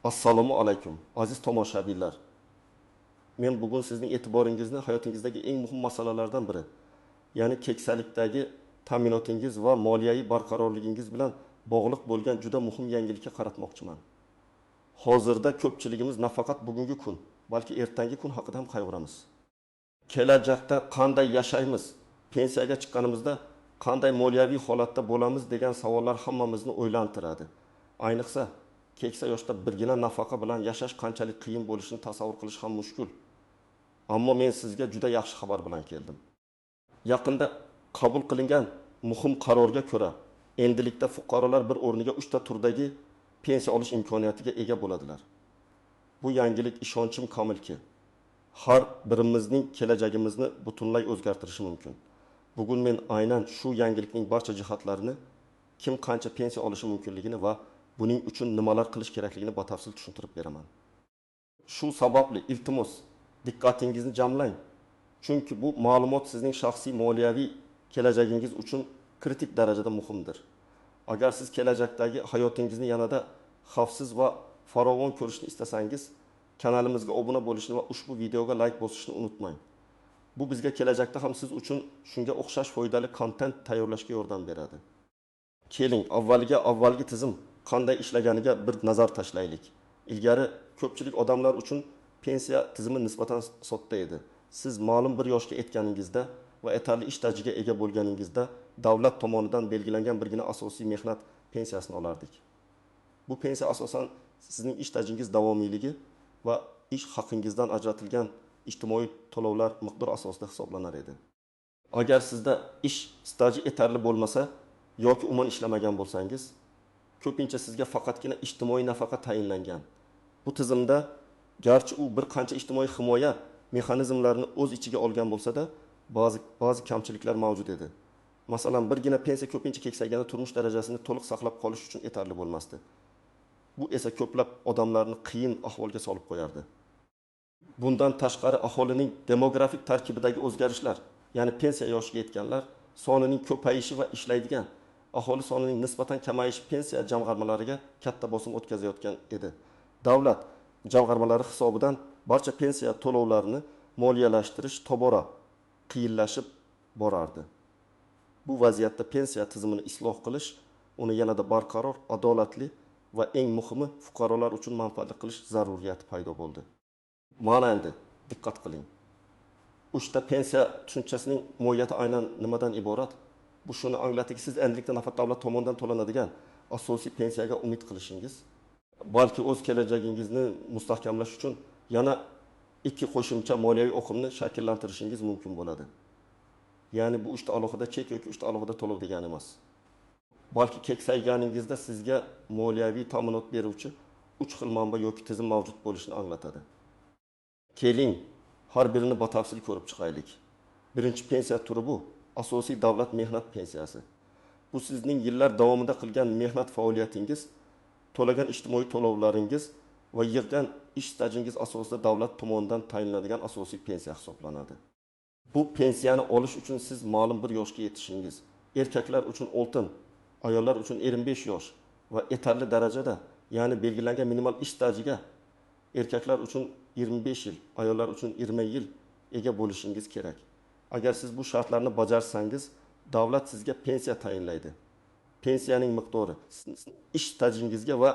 Assalomu alaykum, aziz tomoshabinlar. Men bugun sizning e'tiboringizni hayotingizdagi eng muhim masalalardan biri, ya'ni keksalikdagi ta'minotingiz va moliyaviy barqarorligingiz bilan bog'liq bo'lgan juda muhim yangilikka qaratmoqchiman. Hozirda ko'pchiligimiz nafaqat bugungi kun, balki ertangi kun haqida ham qayg'uramiz. Kelajakda qanday yashaymiz, pensiyaga chiqqanimizda qanday moliyaviy holatda bo'lamiz degan savollar hammamizni o'ylantiradi. Ayniqsa keksa yoshda birgina nafaqa bilan yashash qanchalik qiyin bo'lishini tasavvur qilish ham mushkul. Ammo men sizga juda yaxshi xabar bilan keldim. Yaqinda qabul qilingan muhim qarorga ko'ra, endilikda fuqarolar bir o'rniga 3 ta turdagi pensiya olish imkoniyatiga ega bo'ladilar. Bu yangilik ishonchim komilki, har birimizning kelajagimizni butunlay o'zgartirishi mumkin. Bugun men aynan shu yangilikning barcha jihatlarini, kim qancha pensiya olishi mumkinligini va buning uchun nimalar qilish kerakligini batafsil tushuntirib beraman. Shu sababli iltimos, diqqatingizni jamlang. Chunki bu ma'lumot sizning shaxsiy moliyaviy kelajagingiz uchun kritik darajada muhimdir. Agar siz kelajakdagi hayotingizni yanada xavfsiz va farovon ko'rishni istasangiz, kanalimizga obuna bo'lishni va ushbu videoga like bosishni unutmang. Bu bizga kelajakda ham siz uchun shunga o'xshash foydali kontent tayyorlashga yordam beradi. Keling, avvalgi tizim qanday ishlaganiga bir nazar tashlaylik. Ilgari ko'pchilik odamlar uchun pensiya tizimi nisbatan sodda edi. Siz ma'lum bir yoshga yetganingizda va yetarli ish stajiga ega bo'lganingizda davlat tomonidan belgilangan birgina asosiy mehnat pensiyasini olardik. Bu pensiya asosan sizning ish stajingiz davomiyligi va ish haqingizdan ajratilgan ijtimoiy to'lovlar miqdori asosida hisoblanar edi. Agar sizda ish staji yetarli bo'lmasa yoki umuman ishlamagan bo'lsangiz, ko'pincha sizga faqatgina ijtimoiy nafaqa tayinlangan. Bu tizimda garchi u bir qancha ijtimoiy himoya mexanizmlarini o'z ichiga olgan bo'lsa-da, ba'zi kamchiliklar mavjud edi. Masalan, birgina pensiya ko'pincha keksayganida turmush darajasini to'liq saqlab qolish uchun yetarli bo'lmasdi. Bu esa ko'plab odamlarni qiyin ahvolga solib qo'yardi. Bundan tashqari aholining demografik tarkibidagi o'zgarishlar, ya'ni pensiya yoshiga yetganlar sonining ko'payishi va ishlaydigan aholi sonining nisbatan kamayishi pensiya jamg'armalariga katta bosim o'tkazayotgan edi. Davlat jamg'armalari hisobidan barcha pensiya to'lovlarini moliyalashtirish tobora qiyinlashib borardi. Bu vaziyatda pensiya tizimini isloh qilish, uni yanada barqaror, adolatli va eng muhimi fuqarolar uchun manfaatli qilish zaruriyati paydo bo'ldi. Mana endi diqqat qiling. Uchta pensiya tushunchasining mohiyati aynan nimadan iborat? Bu shuni anglatadiki, siz endilikda nafaqat davlat tomonidan to'lanadigan asosiy pensiyaga umid qilishingiz, balki o'z kelajagingizni mustahkamlash uchun yana ikki qo'shimcha moliyaviy oqimni shakllantirishingiz mumkin bo'ladi. Ya'ni bu uchta alohida chek yoki uchta alohida to'lov degani emas. Balki keksayganingizda sizga moliyaviy ta'minot beruvchi 3 xil manba yoki tizim mavjud bo'lishini anglatadi. Keling, har birini batafsil ko'rib chiqaylik. Birinchi pensiya turi bu asosiy davlat mehnat pensiyasi. Bu sizning yillar davomida qilgan mehnat faoliyatingiz, to'lagan ijtimoiy to'lovlaringiz va yig'gan ish stajingiz asosida davlat tomonidan tayinlanadigan asosiy pensiya hisoblanadi. Bu pensiyani olish uchun siz ma'lum bir yoshga yetishingiz, erkaklar uchun oltin, ayollar uchun 25 yosh va yetarli darajada, ya'ni belgilangan minimal ish stajiga erkaklar uchun 25 yil, ayollar uchun 20 yil ega bo'lishingiz kerak. Agar siz bu shartlarni bajarsangiz, davlat sizga pensiya tayinlaydi. Pensiyaning miqdori ish stajingizga va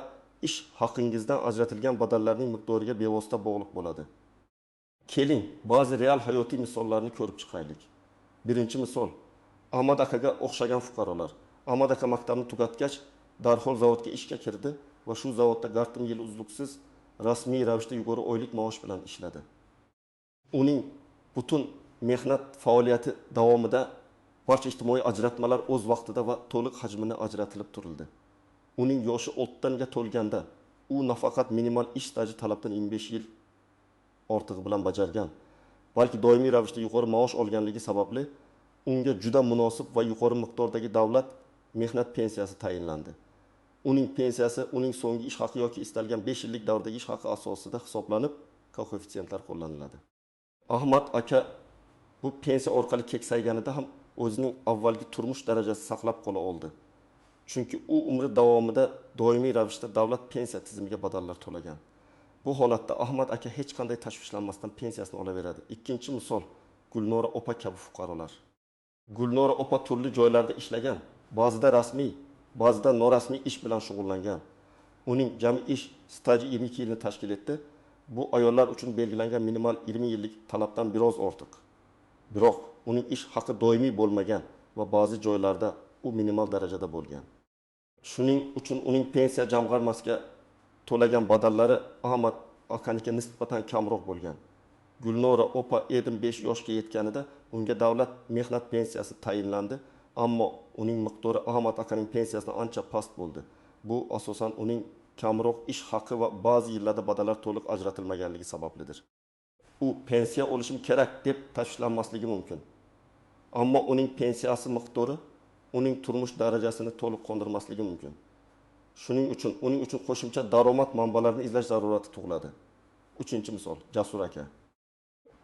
ish haqingizdan ajratilgan badallarning miqdoriga bevosita bog'liq bo'ladi. Keling, ba'zi real hayotiy misollarni ko'rib chiqaylik. Birinchi misol, Ahmad akaga o'xshagan fuqarolar. Ahmad aka maktabni tugatgach, darhol zavodga ishga kirdi va shu zavodda yartim yil uzluksiz rasmiy ravishda yuqori oylik maosh bilan ishladi. Uning butun mehnat faoliyati davomida barcha ijtimoiy ajratmalar o'z vaqtida va to'liq hajmida ajratilib turildi. Uning yoshi 60 ga to'lganda u nafaqat minimal ish staji talabdan 25 yil ortig'i bilan bajargan, balki doimiy ravishda yuqori maosh olganligi sababli unga juda munosib va yuqori miqdordagi davlat mehnat pensiyasi tayinlandi. Uning pensiyasi uning so'nggi ish haqi yoki istalgan 5 yillik davrdagi ish haqi asosida hisoblanib, koeffitsiyentlar qo'llaniladi. Ahmad aka bu pensiya orqali keksayganida ham o'zining avvalgi turmush darajasi saqlab qola oldi. Chunki u umri davomida doimiy ravishda davlat pensiya tizimiga badallar to'lagan. Bu holatda Ahmad aka hech qanday tashvishlanmasdan pensiyasini olaveradi. Ikkinchi misol Gulnora opa kabi fuqarolar. Gulnora opa turli joylarda ishlagan, ba'zida rasmiy, ba'zida norasmiy ish bilan shug'ullangan. Uning jami ish staji 22 yilni tashkil etdi. Bu ayollar uchun belgilangan minimal 20 yillik talabdan biroz ortiq. Biroq uning ish haqi doimiy bo'lmagan va ba'zi joylarda u minimal darajada bo'lgan. Shuning uchun uning pensiya jamg'armasiga to'lagan badallari Ahmad akaniga nisbatan kamroq bo'lgan. Gulnora opa 25 yoshga yetganida unga davlat mehnat pensiyasi tayinlandi, ammo uning miqdori Ahmad akaning pensiyasidan ancha past bo'ldi. Bu asosan uning kamroq ish haqi va ba'zi yillarda badallar to'liq ajratilmaganligi sabablidir. U pensiya olishim kerak deb tashvishlanmasligi mumkin. Ammo uning pensiyasi miqdori uning turmush darajasini to'liq qondirmasligi mumkin. Shuning uchun uning uchun qo'shimcha daromad manbalarini izlash zarurati tug'iladi. Uchinchi misol, Jasur aka.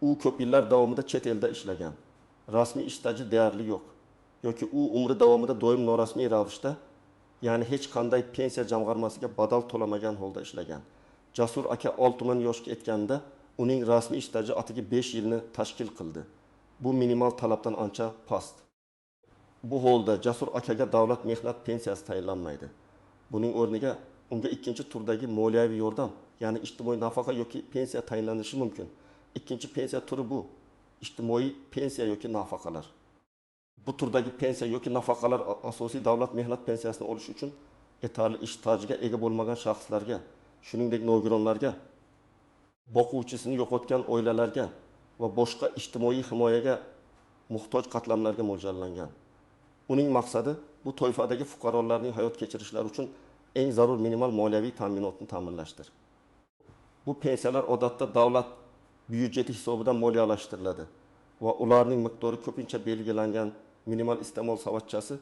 U ko'p yillar davomida chet elda ishlagan. Rasmiy ish staji deyarli yo'q. Yoki u umri davomida doim norasmiy ravishda, ya'ni hech qanday pensiya jamg'armasiga badal to'lamagan holda ishlagan. Jasur aka 60 yoshga yetganda uning rasmiy ish staji atigi 5 yilni tashkil qildi. Bu minimal talabdan ancha past. Bu holda Jasur akaga davlat mehnat pensiyasi tayinlanmaydi. Buning o'rniga unga ikkinchi turdagi moliyaviy yordam, ya'ni ijtimoiy nafaqa yoki pensiya tayinlanishi mumkin. Ikkinchi pensiya turi bu ijtimoiy pensiya yoki nafaqalar. Bu turdagi pensiya yoki nafaqalar asosiy davlat mehnat pensiyasini olish uchun yetarli ish stajiga ega bo'lmagan shaxslarga, shuningdek nogironlarga, boquvchisini yo'qotgan oilalarga va boshqa ijtimoiy himoyaga muhtoj qatlamlarga mo'ljallangan. Uning maqsadi bu toifadagi fuqarolarning hayot kechirishlari uchun eng zarur minimal moliyaviy ta'minotni ta'minlashdir. Bu pensiyalar odatda davlat byudjeti hisobidan moliyalashtiriladi va ularning miqdori ko'pincha belgilangan minimal iste'mol savatchasi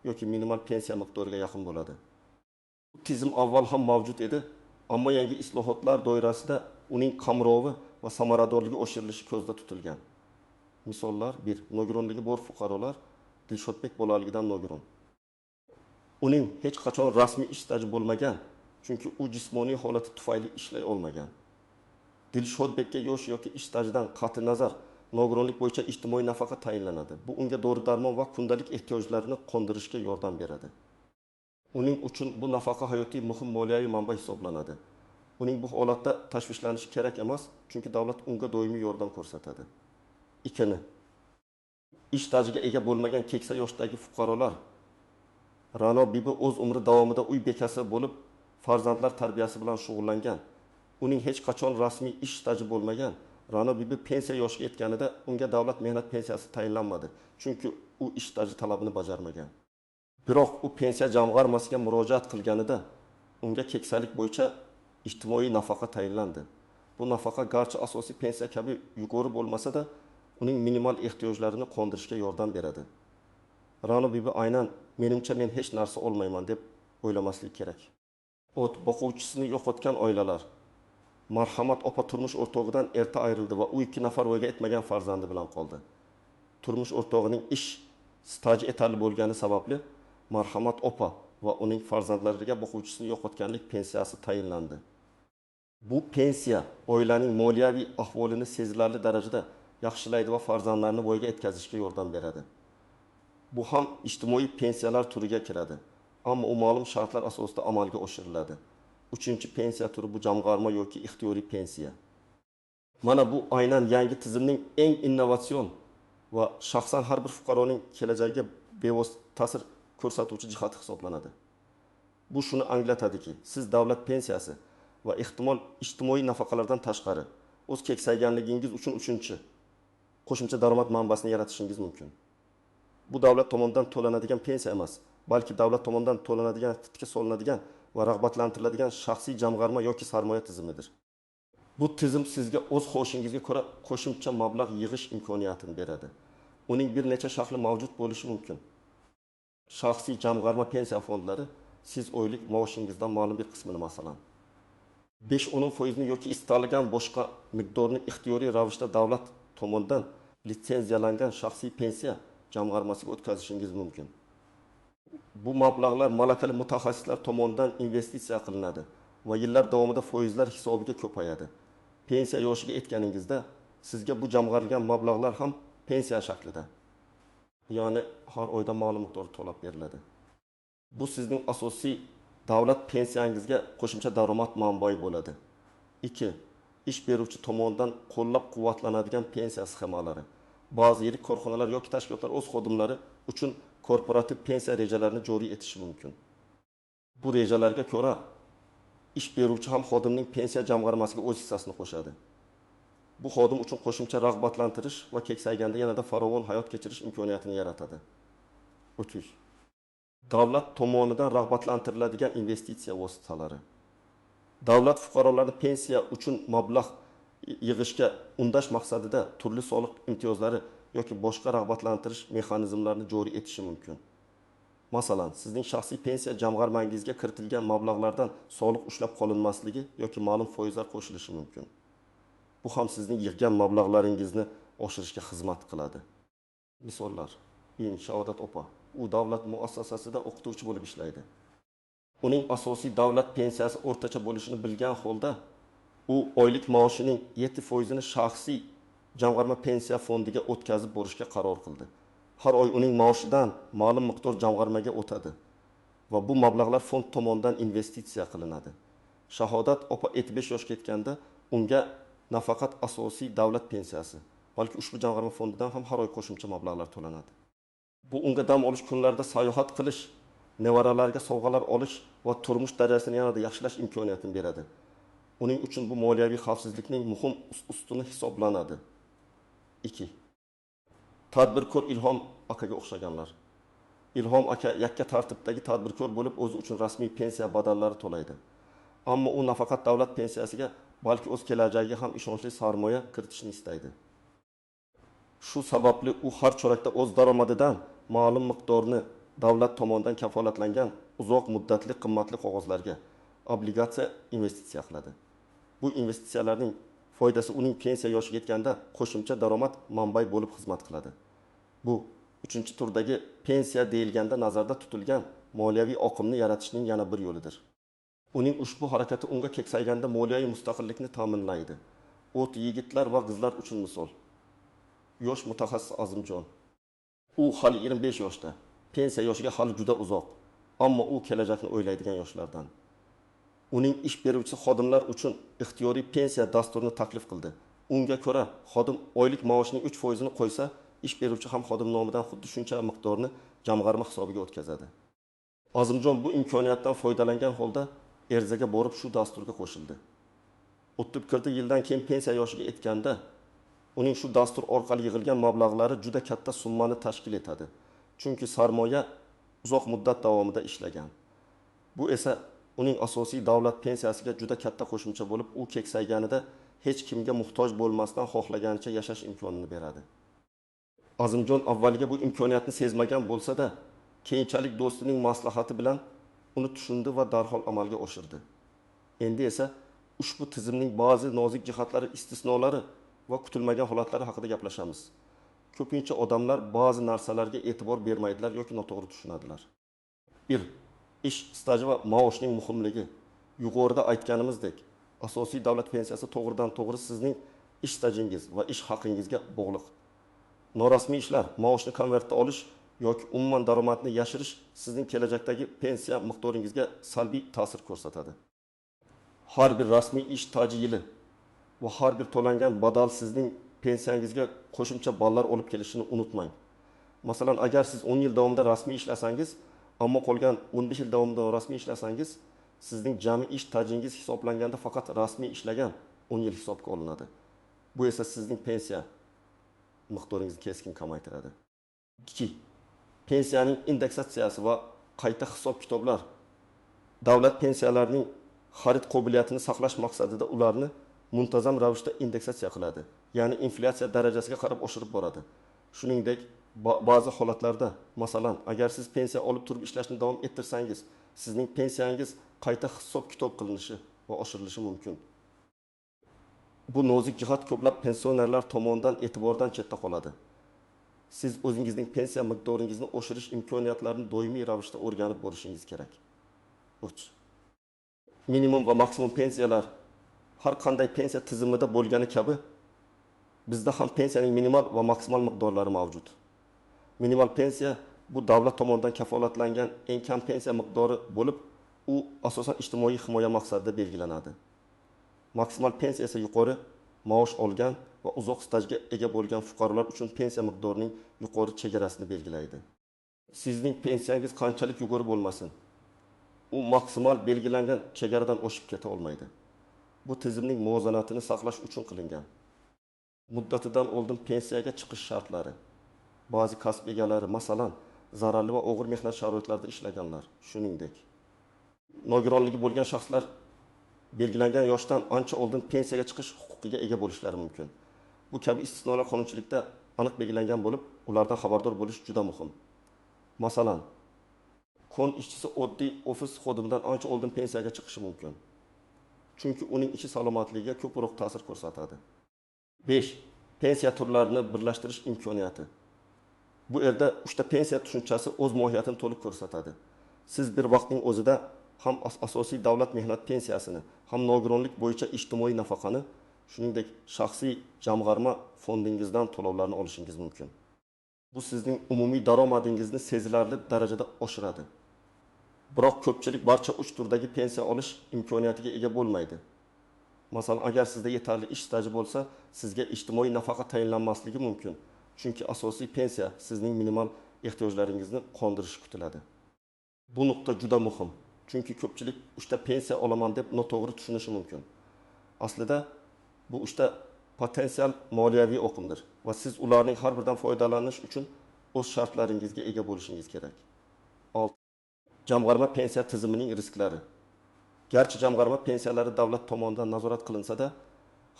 yoki minimal pensiya miqdoriga yaqin bo'ladi. Bu tizim avval ham mavjud edi, ammo yangi islohotlar doirasida uning qamrovi va samaradorligi oshirilishi ko'zda tutilgan. Misollar: 1. Nogironligi bor fuqarolar. Dilshodbek bolaligidan nogiron. Uning hech qachon rasmiy ish staji bo'lmagan, chunki u jismoniy holati tufayli ishlay olmagan. Dilshodbekka yosh yoki ish stajidan qat'i nazar nogironlik bo'yicha ijtimoiy nafaqa tayinlanadi. Bu unga dori-darmon va kundalik ehtiyojlarini qondirishga yordam beradi. Uning uchun bu nafaqa hayotiy muhim moliyaviy manba hisoblanadi. Uning bu holatda tashvishlanishi kerak emas, chunki davlat unga doimiy yordam ko'rsatadi. 2. Ish stajiga ega bo'lmagan keksa yoshdagi fuqarolar. Ra'no bibi o'z umri davomida uy bekasi bo'lib, farzandlar tarbiyasi bilan shug'ullangan. Uning hech qachon rasmiy ish staji bo'lmagan. Ra'no bibi pensiya yoshiga yetganida unga davlat mehnat pensiyasi tayinlanmadi, chunki u ish staji talabini bajarmagan. Biroq u pensiya jamg'armasiga murojaat qilganida unga keksalik bo'yicha ijtimoiy nafaqa tayinlandi. Bu nafaqa garchi asosiy pensiya kabi yuqori bo'lmasa-da, uning minimal ehtiyojlarini qondirishga yordam beradi. Ra'no bibi aynan menimcha men hech narsa olmayman deb o'ylamaslik kerak. O't boquvchisini yo'qotgan oilalar. Marhamat opa turmush o'rtog'idan erta ayrildi va u 2 nafar voyaga yetmagan farzandi bilan qoldi. Turmush o'rtog'ining ish staji yetarli bo'lgani sababli Marhamat opa va uning farzandlariga boquvchisini yo'qotganlik pensiyasi tayinlandi. Bu pensiya oilaning moliyaviy ahvolini sezilarli darajada yaxshilaydi va farzandlarni voyaga yetkazishga yordam beradi. Bu ham ijtimoiy pensiyalar turiga kiradi, ammo u ma'lum shartlar asosida amalga oshiriladi. 3-pensiya turi bu jamg'arma yoki ixtiyoriy pensiya. Mana bu aynan yangi tizimning eng innovatsion va shaxsan har bir fuqaroning kelajagiga bevosita ta'sir ko'rsatuvchi jihati hisoblanadi. Bu shuni anglatadiki, siz davlat pensiyasi va ehtimol ijtimoiy nafaqalardan tashqari o'z keksayganligingiz uchun 3-chi qo'shimcha daromad manbasini yaratishingiz mumkin. Bu davlat tomonidan to'lanadigan pensiya emas, balki davlat tomonidan to'lanadigan, titga solinadigan va rag'batlantiriladigan shaxsiy jamg'arma yoki sarmoya tizimidir. Bu tizim sizga o'z xohishingizga ko'ra qo'shimcha mablag' yig'ish imkoniyatini beradi. Uning bir necha shakli mavjud bo'lishi mumkin. Shaxsiy jamg'arma pensiya fondlari siz oylik maoshingizdan ma'lum bir qismini, masalan 5-10% yoki istalgan boshqa miqdorni ixtiyoriy ravishda davlat tomonidan litsenziyalangan shaxsiy pensiya jamg'armasiga o'tkazishingiz mumkin. Bu mablag'lar malakali mutaxassislar tomonidan investitsiya qilinadi va yillar davomida foizlar hisobiga ko'payadi. Pensiya yoshiga yetganingizda sizga bu jamg'arilgan mablag'lar ham pensiya shaklida, ya'ni har oyda ma'lum miqdorda to'lab beriladi. Bu sizning asosiy davlat pensiyangizga qo'shimcha daromad manbai bo'ladi. 2. Ish beruvchi tomonidan qo'llab-quvvatlanadigan pensiya sxemalari. Ba'zi yirik korxonalar yoki tashkilotlar o'z xodimlari uchun korporativ pensiya rejalarini joriy etishi mumkin. Bu rejalarga ko'ra ish beruvchi ham xodimning pensiya jamg'armasiga o'z hissasini qo'shadi. Bu xodim uchun qo'shimcha rag'batlantirish va keksayganda yanada farovon hayot kechirish imkoniyatini yaratadi. 3. Davlat tomonidan rag'batlantiriladigan investitsiya vositalari. Davlat fuqarolarni pensiya uchun mablag' yig'ishga undash maqsadida turli soliq imtiyozlari yoki boshqa rag'batlantirish mexanizmlarini joriy etishi mumkin. Masalan, sizning shaxsiy pensiya jamg'armangizga kiritilgan mablag'lardan soliq ushlab qolinmasligi yoki ma'lum foizlar qo'shilishi mumkin. Bu ham sizning yig'gan mablag'laringizni oshirishga xizmat qiladi. Misollar: Shahodat opa, u davlat muassasasida o'qituvchi bo'lib ishlaydi. Uning asosiy davlat pensiyasi o'rtacha bo'lishini bilgan holda, u oylik maoshining 7% ni shaxsiy jamg'arma pensiya fondiga o'tkazib borishga qaror qildi. Har oy uning maoshidan ma'lum miqdor jamg'armaga o'tadi va bu mablag'lar fond tomonidan investitsiya qilinadi. Shahodat opa 75 yoshga yetganda unga nafaqat asosiy davlat pensiyasi, balki ushbu jamg'arma fondidan ham har oy qo'shimcha mablag'lar to'lanadi. Bu unga dam olish kunlarida sayohat qilish, nevaralarga sovg'alar olish va turmush darajasini yanada yaxshilash imkoniyatini beradi. Uning uchun bu moliyaviy xavfsizlikning muhim ustuni hisoblanadi. 2. Tadbirkor Ilhom akaga o'xshaganlar. Ilhom aka yakka tartibdagi tadbirkor bo'lib, o'zi uchun rasmiy pensiya badallari to'laydi. Ammo u nafaqat davlat pensiyasiga, balki o'z kelajagiga ham ishonchli sarmoya kiritishni istaydi. Shu sababli u har chorakda o'z daromadidan ma'lum miqdorni davlat tomonidan kafolatlangan uzoq muddatli qimmatli qog'ozlarga, obligatsiya investitsiya qiladi. Bu investitsiyalarning foydasi uning pensiya yoshiga yetganda qo'shimcha daromad manbai bo'lib xizmat qiladi. Bu 3-turdagi pensiya deyilganda nazarda tutilgan moliyaviy oqimni yaratishning yana bir yo'lidir. Uning ushbu harakati unga keksayganda moliyaviy mustaqillikni ta'minlaydi. O't yigitlar va qizlar uchun misol. Yosh mutaxassis Azimjon. U hali 25 yoshda, pensiya yoshiga hali juda uzoq, ammo u kelajakni o'ylaydigan yoshlardan. Uning ish beruvchi xodimlar uchun ixtiyoriy pensiya dasturini taklif qildi. Unga ko'ra, xodim oylik maoshining 3% ni qo'ysa, ish beruvchi ham xodim nomidan xuddi shuncha miqdorni jamg'arma hisobiga o'tkazadi. Azimjon bu imkoniyatdan foydalangan holda erzaga borib shu dasturga qo'shildi. O'tib kirdi yildan keyin pensiya yoshiga yetganda uning shu dastur orqali yig'ilgan mablag'lari juda katta summani tashkil etadi. Chunki sarmoya uzoq muddat davomida ishlagan. Bu esa uning asosiy davlat pensiyasiga juda katta qo'shimcha bo'lib, u keksayganida hech kimga muhtoj bo'lmasdan xohlaganicha yashash imkonini beradi. Azimjon avvaliga bu imkoniyatni sezmagan bo'lsa-da, keyinchalik do'stining maslahati bilan uni tushundi va darhol amalga oshirdi. Endi esa ushbu tizimning ba'zi nozik jihatlari, istisnolari va kutilmagan holatlari haqida gaplashamiz. Ko'pincha odamlar ba'zi narsalarga e'tibor bermaydilar yoki noto'g'ri tushunadilar. 1. Ish staji va maoshning muhimligi. Yuqorida aytganimizdek, asosiy davlat pensiyasi to'g'ridan-to'g'ri sizning ish stajingiz va ish haqingizga bog'liq. Norasmiy ishlar, maoshni konvertda olish yoki umuman daromadni yashirish sizning kelajakdagi pensiya miqdoringizga salbiy ta'sir ko'rsatadi. Har bir rasmiy ish staji yili va har bir to'langan badal sizning pensiyangizga qo'shimcha ballar olib kelishini unutmang. Masalan, agar siz 10 yil davomida rasmiy ishlasangiz, ammo qolgan 15 yil davomida rasmiy ishlasangiz, sizning jami ish stajingiz hisoblanganda faqat rasmiy ishlagan 10 yil hisobga olinadi. Bu esa sizning pensiya miqdoringizni keskin kamaytiradi. 2. Pensiyaning indeksatsiyasi va qayta hisob-kitoblar. Davlat pensiyalarining xarid qobiliyatini saqlash maqsadida ularni muntazam ravishda indeksatsiya qiladi. Ya'ni inflyatsiya darajasiga qarab oshirib boradi. Shuningdek, ba'zi holatlarda, masalan, agar siz pensiya olib turib ishlashni davom ettirsangiz, sizning pensiyangiz qayta hisob-kitob qilinishi va oshirilishi mumkin. Bu nozik jihat ko'plab pensionerlar tomonidan e'tibordan chetda qoladi. siz o'zingizning pensiya miqdoringizni oshirish imkoniyatlarini doimiy ravishda o'rganib borishingiz kerak. 3. Minimum va maksimum pensiyalar har qanday pensiya tizimida bo'lgani kabi bizda ham pensiyaning minimal va maksimal miqdorlari mavjud. Minimal pensiya bu davlat tomonidan kafolatlangan eng kam pensiya miqdori bo'lib, u asosan ijtimoiy himoya maqsadida belgilanadi. Maksimal pensiya esa yuqori maosh olgan va uzoq stajga ega bo'lgan fuqarolar uchun pensiya miqdorining yuqori chegarasini belgilaydi. Sizning pensiyangiz qanchalik yuqori bo'lmasin, u maksimal belgilangan chegaradan oshib keta olmaydi. Bu tizimning muvozanatini saqlash uchun qilingan. Muddatidan oldin pensiyaga chiqish shartlari. Ba'zi kasb egalari, masalan, zararli va og'ir mehnat sharoitlarida ishlaganlar, shuningdek, nogironligi bo'lgan shaxslar belgilangan yoshdan ancha oldin pensiyaga chiqish huquqiga ega bo'lishlari mumkin. Bu kabi istisnolar qonunchilikda aniq belgilangan bo'lib, ulardan xabardor bo'lish juda muhim. Masalan, kon ishchisi oddiy ofis xodimidan ancha oldin pensiyaga chiqishi mumkin. Chunki uning ichi salomatligiga ko'proq ta'sir ko'rsatadi. 5. Pensiya turlarini birlashtirish imkoniyati. Bu yerda 3 ta pensiya tushunchasi o'z mohiyatini to'liq ko'rsatadi. Siz bir vaqtning o'zida ham asosiy davlat mehnat pensiyasini, ham nogironlik bo'yicha ijtimoiy nafaqani, shuningdek shaxsiy jamg'arma fondingizdan to'lovlarni olishingiz mumkin. Bu sizning umumiy daromadingizni sezilarli darajada oshiradi. Biroq ko'pchilik barcha 3 turdagi pensiya olish imkoniyatiga ega bo'lmaydi. Masalan, agar sizda yetarli ish staji bo'lsa, sizga ijtimoiy nafaqa tayinlanmasligi mumkin. Chunki asosiy pensiya sizning minimal ehtiyojlaringizni qondirishi kutiladi. Bu nuqta juda muhim. Chunki ko'pchilik 3 ta pensiya olaman deb noto'g'ri tushunishi mumkin. Aslida bu 3 ta potensial moliyaviy oqimdir va siz ularning har biridan foydalanish uchun o'z shartlaringizga ega bo'lishingiz kerak. 6. Jamg'arma pensiya tizimining risklari. Garchi jamg'arma pensiyalari davlat tomonidan nazorat qilinsa-da,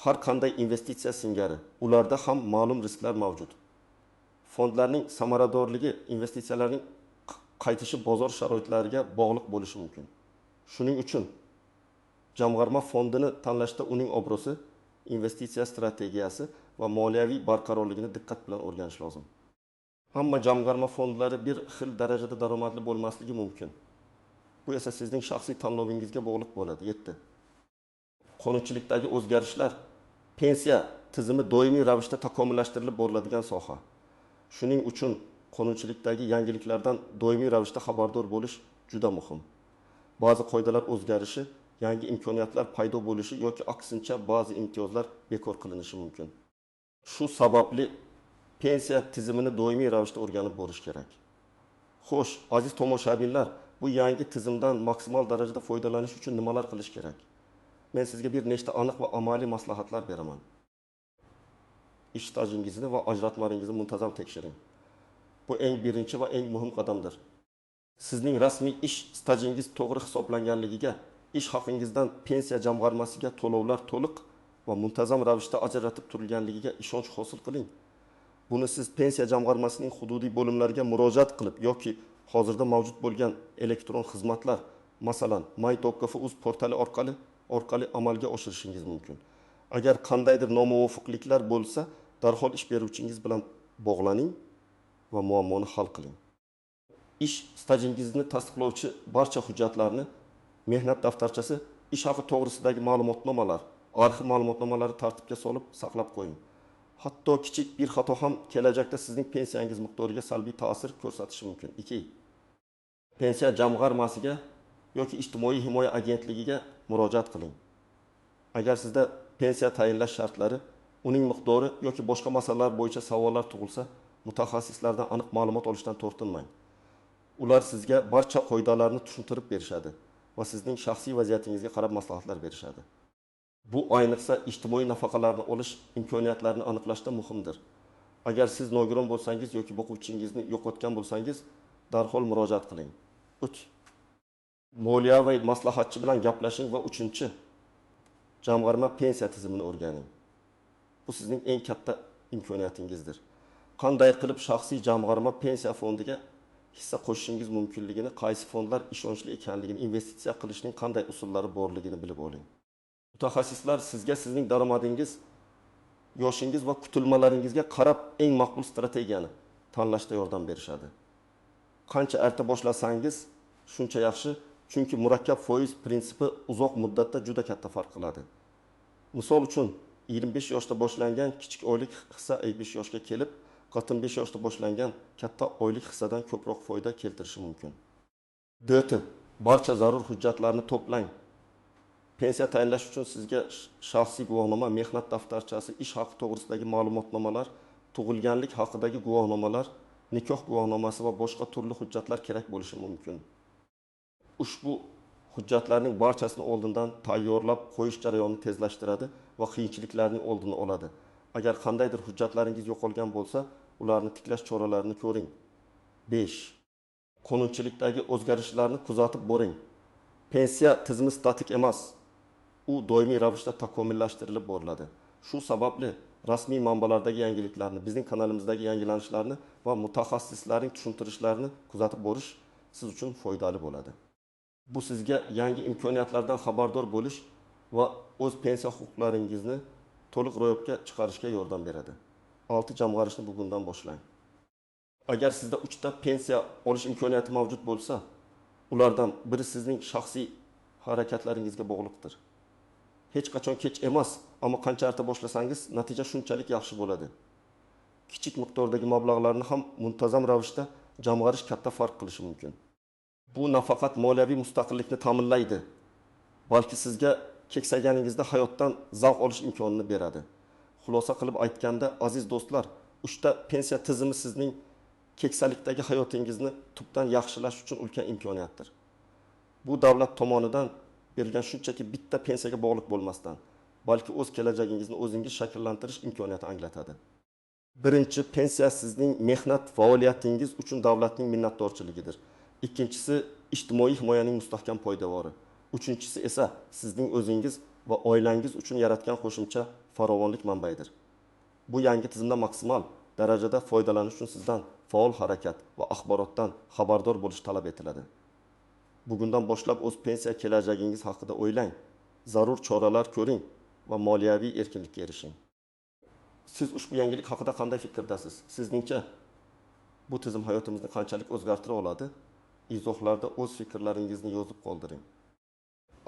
har qanday investitsiya singari ularda ham ma'lum risklar mavjud. Fondlarning samaradorligi investitsiyalarning qaytishi bozor sharoitlariga bog'liq bo'lishi mumkin. Shuning uchun jamg'arma fondini tanlashda uning obro'si, investitsiya strategiyasi va moliyaviy barqarorligini diqqat bilan o'rganish lozim. Hamma jamg'arma fondlari bir xil darajada daromadli bo'lmasligi mumkin. Bu esa sizning shaxsiy tanlovingizga bog'liq bo'ladi. 7. Qonunchilikdagi o'zgarishlar. Pensiya tizimi doimiy ravishda takomillashtirilib boriladigan soha. Shuning uchun qonunchilikdagi yangiliklardan doimiy ravishda xabardor bo'lish juda muhim. Ba'zi qoidalar o'zgarishi, yangi imkoniyatlar paydo bo'lishi yoki aksincha ba'zi imtiyozlar bekor qilinishi mumkin. Shu sababli pensiya tizimini doimiy ravishda o'rganib borish kerak. Xo'sh, aziz tomoshabinlar, bu yangi tizimdan maksimal darajada foydalanish uchun nimalar qilish kerak? Men sizga bir nechta aniq va amaliy maslahatlar beraman. Ish stajingizni va ajratmalaringizni muntazam tekshiring. Bu eng birinchi va eng muhim qadamdir. Sizning rasmiy ish stajingiz to'g'ri hisoblanganligiga, ish haqingizdan pensiya jamg'armasiga to'lovlar to'liq va muntazam ravishda ajratib turilganligiga ishonch hosil qiling. Buni siz pensiya jamg'armasining hududiy bo'limlariga murojaat qilib yoki hozirda mavjud bo'lgan elektron xizmatlar, masalan, my.gov.uz portali orqali amalga oshirishingiz mumkin. Agar qandaydir nomuvofiqliklar bo'lsa, darhol ish beruvchingiz bilan bog'laning va muammoni hal qiling. Ish stajingizni tasdiqlovchi barcha hujjatlarni, mehnat daftarchasi, ish haqi to'g'risidagi ma'lumotnomalar, arxiv ma'lumotnomalari tartibga solib saqlab qo'ying. Hatto kichik bir xato ham kelajakda sizning pensiyangiz miqdoriga salbiy ta'sir ko'rsatishi mumkin. 2. Pensiya jamg'armasiga yoki ijtimoiy himoya agentligiga murojaat qiling. Agar sizda pensiya tayinlash shartlari, uning miqdori yoki boshqa masalalar bo'yicha savollar tug'ilsa, mutaxassislardan aniq ma'lumot olishdan tortinmang. Ular sizga barcha qoidalarni tushuntirib berishadi va sizning shaxsiy vaziyatingizga qarab maslahatlar berishadi. Bu ayniqsa ijtimoiy nafaqalarni olish imkoniyatlarini aniqlashda muhimdir. Agar siz nogiron bo'lsangiz yoki boquvchingizni yo'qotgan bo'lsangiz, darhol murojaat qiling. 3. Moliyaviy maslahatchi bilan gaplashing va 3. Jamg'arma pensiya tizimini o'rganing. Bu sizning eng katta imkoniyatingizdir. Qanday qilib shaxsiy jamg'arma pensiya fondiga hissa qo'shishingiz mumkinligini, qaysi fondlar ishonchli ekanligini, investitsiya qilishning qanday usullari borligini bilib oling. Mutaxassislar sizga sizning daromadingiz, yoshingiz va kutilmalaringizga qarab eng maqbul strategiyani tanlashda yordam berishadi. Qancha erta boshlasangiz shuncha yaxshi, chunki murakkab foiz prinsipi uzoq muddatda juda katta farq qiladi. Misol uchun 25 yoshda boshlangan kichik oylik hissa 55 yoshga kelib, 45 yoshda boshlangan katta oylik hissadan ko'proq foyda keltirishi mumkin. 4. Barcha zarur hujjatlarni to'plang. Pensiya tayinlash uchun sizga shaxsiy guvohnoma, mehnat daftarchasi, ish haqi to'g'risidagi ma'lumotnomalar, tug'ilganlik haqidagi guvohnomalar, nikoh guvohnomasi va boshqa turli hujjatlar kerak bo'lishi mumkin. Ushbu hujjatlarning barchasini oldindan tayyorlab qo'yish jarayonini tezlashtiradi va qiyinchiliklarning oldini oladi. Agar qandaydir hujjatlaringiz yo'qolgan bo'lsa, ularni tiklash choralarini ko'ring. 5. Qonunchilikdagi o'zgarishlarni kuzatib boring. Pensiya tizimi statik emas. U doimiy ravishda takomillashtirilib boriladi. Shu sababli rasmiy manbalardagi yangiliklarni, bizning kanalimizdagi yangilanishlarni va mutaxassislarning tushuntirishlarini kuzatib borish siz uchun foydali bo'ladi. Bu sizga yangi imkoniyatlardan xabardor bo'lish va o'z pensiya huquqlaringizni to'liq ro'yobga chiqarishga yordam beradi. 6 jamg'arishni bugundan boshlang. Agar sizda 3 ta pensiya olish imkoniyati mavjud bo'lsa, ulardan biri sizning shaxsiy harakatlaringizga bog'liqdir. Hech qachon kech emas, ammo qancha erta boshlasangiz, natija shunchalik yaxshi bo'ladi. Kichik miqdordagi mablag'larni ham muntazam ravishda jamg'arish katta farq qilishi mumkin. Bu nafaqat moliyaviy mustaqillikni ta'minlaydi, balki sizga keksayganingizda hayotdan zavq olish imkonini beradi. Xulosa qilib aytganda, aziz do'stlar, 3 ta pensiya tizimi sizning keksalikdagi hayotingizni tubdan yaxshilash uchun ulkan imkoniyatdir. Bu davlat tomonidan berilgan shunchaki bitta pensiyaga bog'liq bo'lmasdan, balki o'z kelajagingizni o'zingiz shakllantirish imkoniyati anglatadi. Birinchi, pensiya sizning mehnat faoliyatingiz uchun davlatning minnatdorchiligidir. Ikkinchisi, ijtimoiy himoyaning mustahkam poydevori. Uchinchisi esa sizning o'zingiz va oilangiz uchun yaratgan qo'shimcha farovonlik manbaidir. Bu yangi tizimda maksimal darajada foydalanish uchun sizdan faol harakat va axborotdan xabardor bo'lish talab etiladi. Bugundan boshlab o'z pensiya kelajagingiz haqida o'ylang, zarur choralar ko'ring va moliyaviy erkinlikka erishing. Siz ushbu yangilik haqida qanday fikrdasiz? Sizningcha bu tizim hayotimizni qanchalik o'zgartira oladi? Izohlarda o'z fikrlaringizni yozib qoldiring.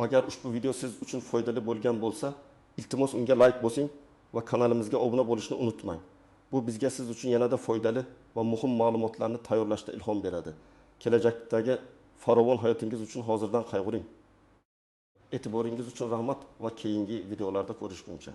Agar ushbu video siz uchun foydali bo'lgan bo'lsa, iltimos unga like bosing va kanalimizga obuna bo'lishni unutmang. Bu bizga siz uchun yanada foydali va muhim ma'lumotlarni tayyorlashda ilhom beradi. Kelajakdagi farovon hayotingiz uchun hozirdan qayg'uring. E'tiboringiz uchun rahmat va keyingi videolarda ko'rishguncha.